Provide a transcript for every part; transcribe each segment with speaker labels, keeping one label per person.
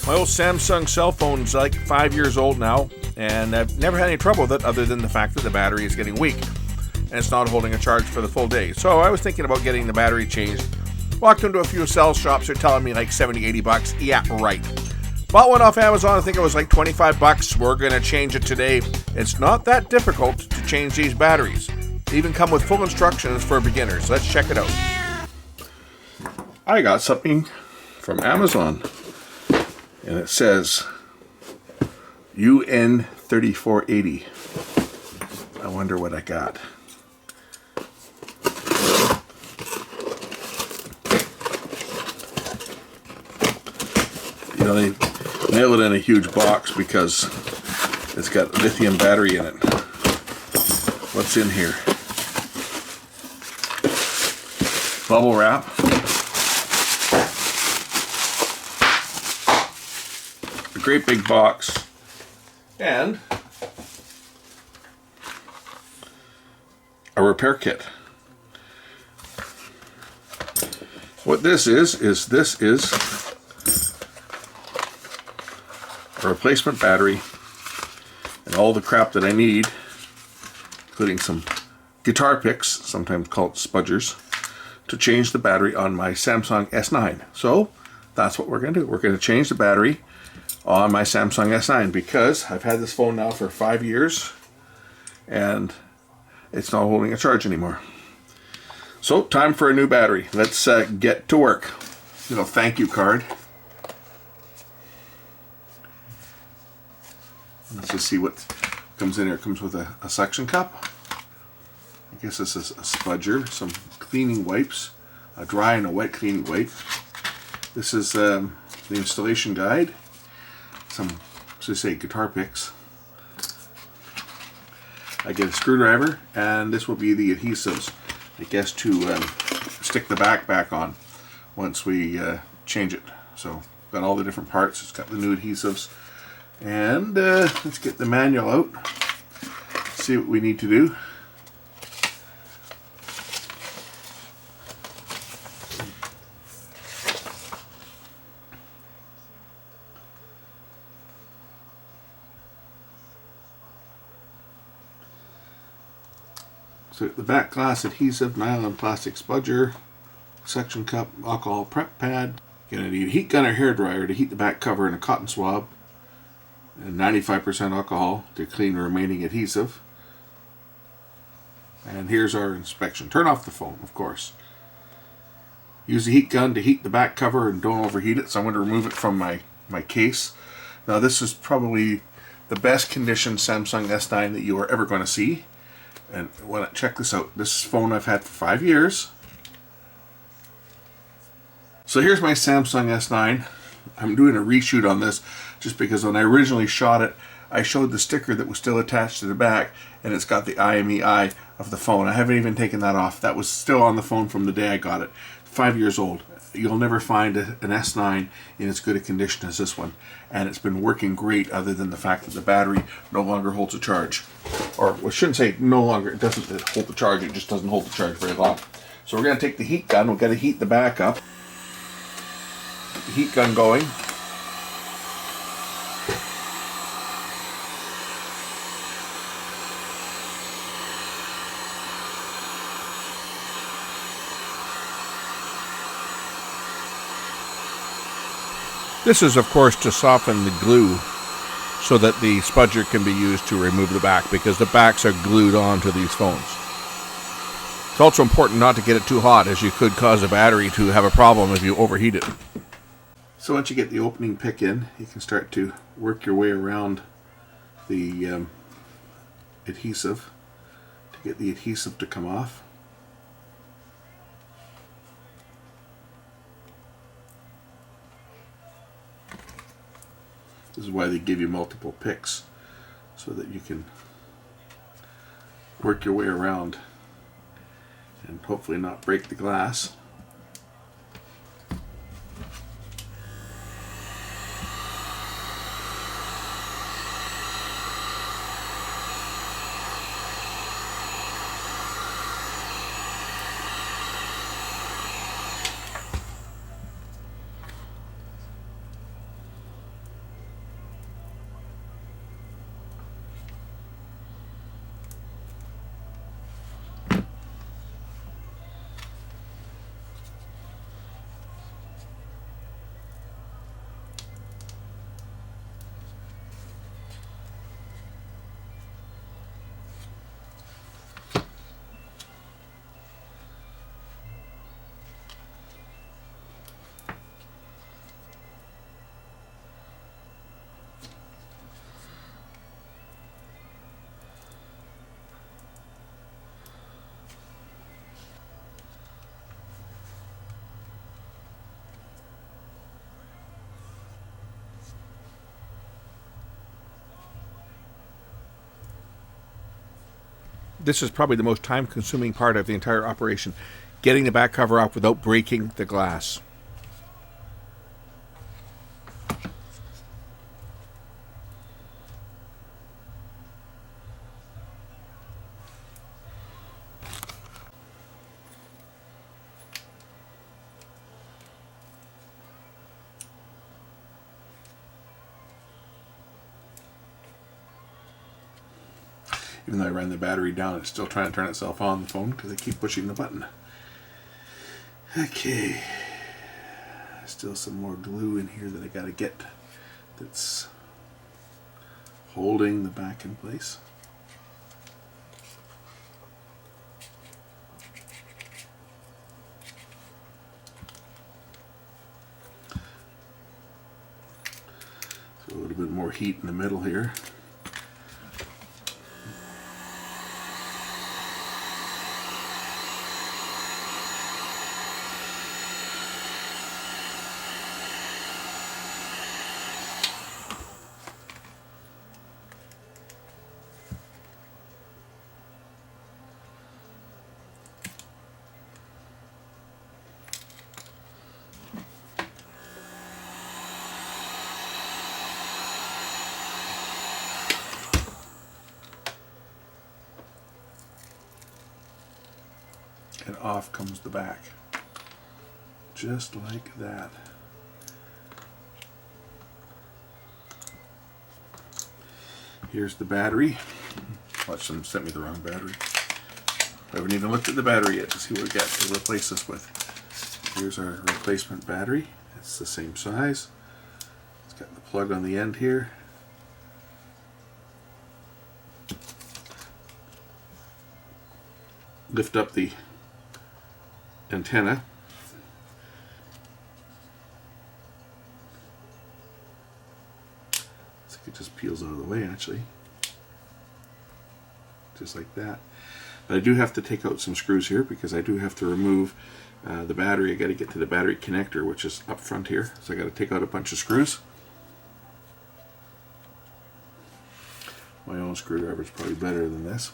Speaker 1: My old Samsung cell phone's like 5 years old now, and I've never had any trouble with it other than the fact that the battery is getting weak and it's not holding a charge for the full day. So I was thinking about getting the battery changed. Walked into a few cell shops, they're telling me like 70, 80 bucks. Yeah, right. Bought one off Amazon, I think it was like 25 bucks. We're going to change it today. It's not that difficult to change these batteries. They even come with full instructions for beginners. Let's check it out. I got something from Amazon, and it says UN 3480. I wonder what I got. You know, they nail it in a huge box because it's got lithium battery in it. What's in here? Bubble wrap. A great big box. And a repair kit. What this is a replacement battery and all the crap that I need, including some guitar picks, sometimes called spudgers, to change the battery on my Samsung S9. So that's what we're going to do. We're going to change the battery on my Samsung S9 because I've had this phone now for 5 years and it's not holding a charge anymore. So time for a new battery. Let's get to work. Little thank you card. Let's just see what comes in here. It comes with a suction cup. I guess this is a spudger, some cleaning wipes, a dry and a wet cleaning wipe. This is the installation guide. Some, as I say, guitar picks. I get a screwdriver, and this will be the adhesives, I guess, to stick the back on once we change it. So, got all the different parts. It's got the new adhesives. And let's get the manual out, see what we need to do. So the back glass adhesive, nylon plastic spudger, suction cup, alcohol prep pad. Gonna need a heat gun or hairdryer to heat the back cover and a cotton swab. And 95% alcohol to clean the remaining adhesive. And here's our inspection. Turn off the phone, of course. Use the heat gun to heat the back cover and don't overheat it. So I'm going to remove it from my case. Now this is probably the best condition Samsung S9 that you are ever going to see. And check this out. This phone I've had for 5 years. So here's my Samsung S9. I'm doing a reshoot on this just because when I originally shot it, I showed the sticker that was still attached to the back, and it's got the IMEI of the phone. I haven't even taken that off. That was still on the phone from the day I got it. 5 years old. You'll never find an S9 in as good a condition as this one, and it's been working great other than the fact that the battery no longer holds a charge. Or I shouldn't say no longer, it doesn't hold the charge, it just doesn't hold the charge very long. So we're going to take the heat gun, we've got to heat the back up. The heat gun going. This is, of course, to soften the glue so that the spudger can be used to remove the back, because the backs are glued onto these phones. It's also important not to get it too hot, as you could cause the battery to have a problem if you overheat it. So once you get the opening pick in, you can start to work your way around the adhesive to get the adhesive to come off. This is why they give you multiple picks, so that you can work your way around and hopefully not break the glass. this is probably the most time-consuming part of the entire operation, getting the back cover off without breaking the glass. Even though I ran the battery down, it's still trying to turn itself on the phone because I keep pushing the button. Okay. Still some more glue in here that I gotta get that's holding the back in place. So a little bit more heat in the middle here. And off comes the back. Just like that. Here's the battery. Watch, them sent me the wrong battery. I haven't even looked at the battery yet to see what we got to replace this with. Here's our replacement battery. It's the same size. It's got the plug on the end here. Lift up the antenna. Looks like it just peels out of the way, actually. Just like that. But I do have to take out some screws here because I do have to remove the battery. I got to get to the battery connector, which is up front here. So I got to take out a bunch of screws. My own screwdriver is probably better than this.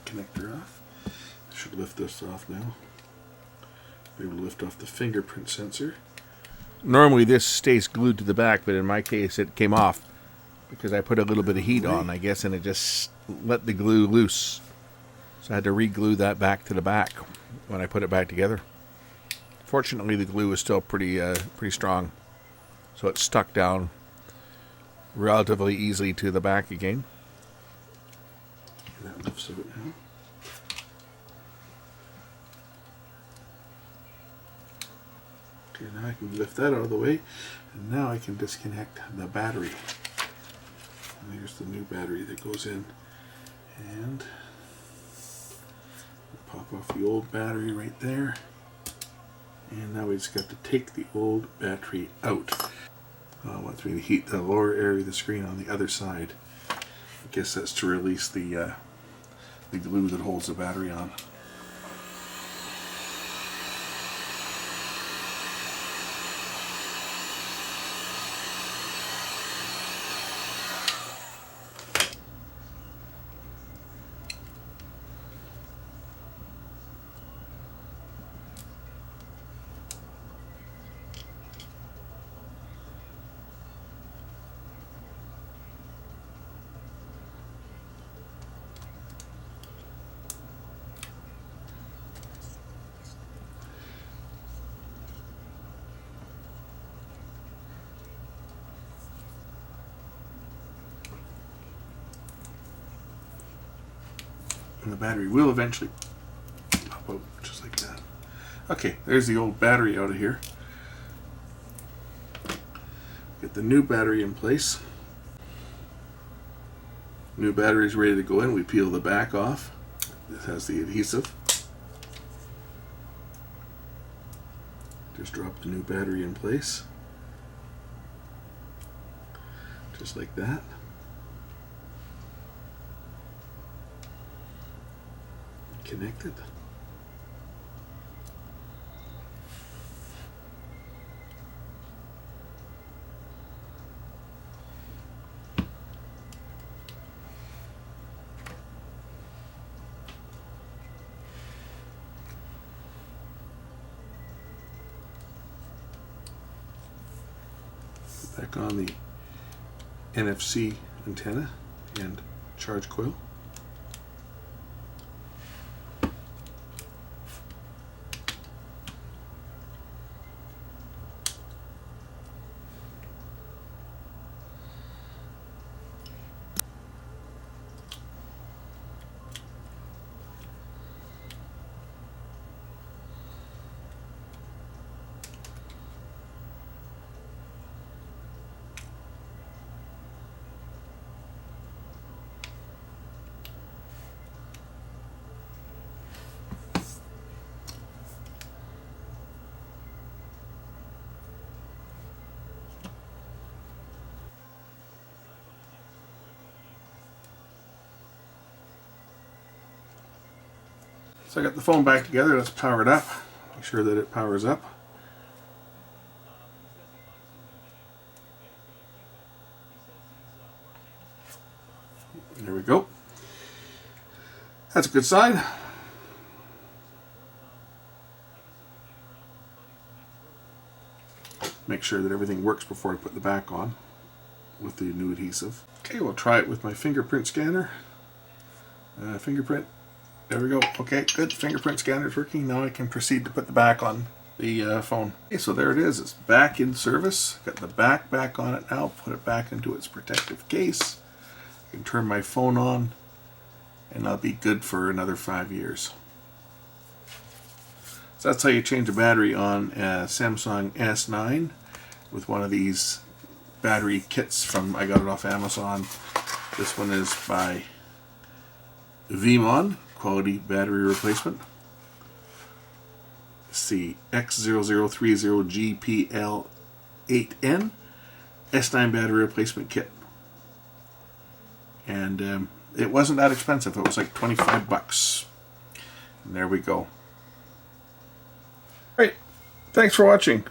Speaker 1: Connector off. I should lift this off now. Be able to lift off the fingerprint sensor. Normally this stays glued to the back, but in my case it came off because I put a little bit of heat on, I guess, and it just let the glue loose. So I had to re-glue that back to the back when I put it back together. Fortunately, the glue is still pretty strong, so it stuck down relatively easily to the back again. That lifts out now. Okay, now I can lift that out of the way, and now I can disconnect the battery. And here's the new battery that goes in, and pop off the old battery right there. And now we just got to take the old battery out. I want me to heat the lower area of the screen on the other side. I guess that's to release the glue that holds the battery on. And the battery will eventually pop out just like that. Okay, there's the old battery out of here. Get the new battery in place. New battery is ready to go in. We peel the back off. This has the adhesive. Just drop the new battery in place. Just like that. Connect it. Put back on the NFC antenna and charge coil. So I got the phone back together. Let's power it up. Make sure that it powers up. There we go. That's a good sign. Make sure that everything works before I put the back on with the new adhesive. Okay, we'll try it with my fingerprint scanner. Fingerprint. There we go. Okay, good. Fingerprint scanner is working. Now I can proceed to put the back on the phone. Okay, so there it is. It's back in service. Got the back on it now. Put it back into its protective case. I can turn my phone on and I'll be good for another 5 years. So that's how you change a battery on a Samsung S9 with one of these battery kits from, I got it off Amazon. This one is by VMon, quality battery replacement. It's the X0030GPL8N S9 battery replacement kit. And it wasn't that expensive. It was like 25 bucks. And there we go. Right. Thanks for watching.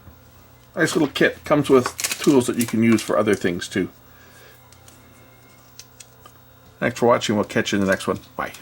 Speaker 1: Nice little kit. Comes with tools that you can use for other things too. Thanks for watching. We'll catch you in the next one. Bye.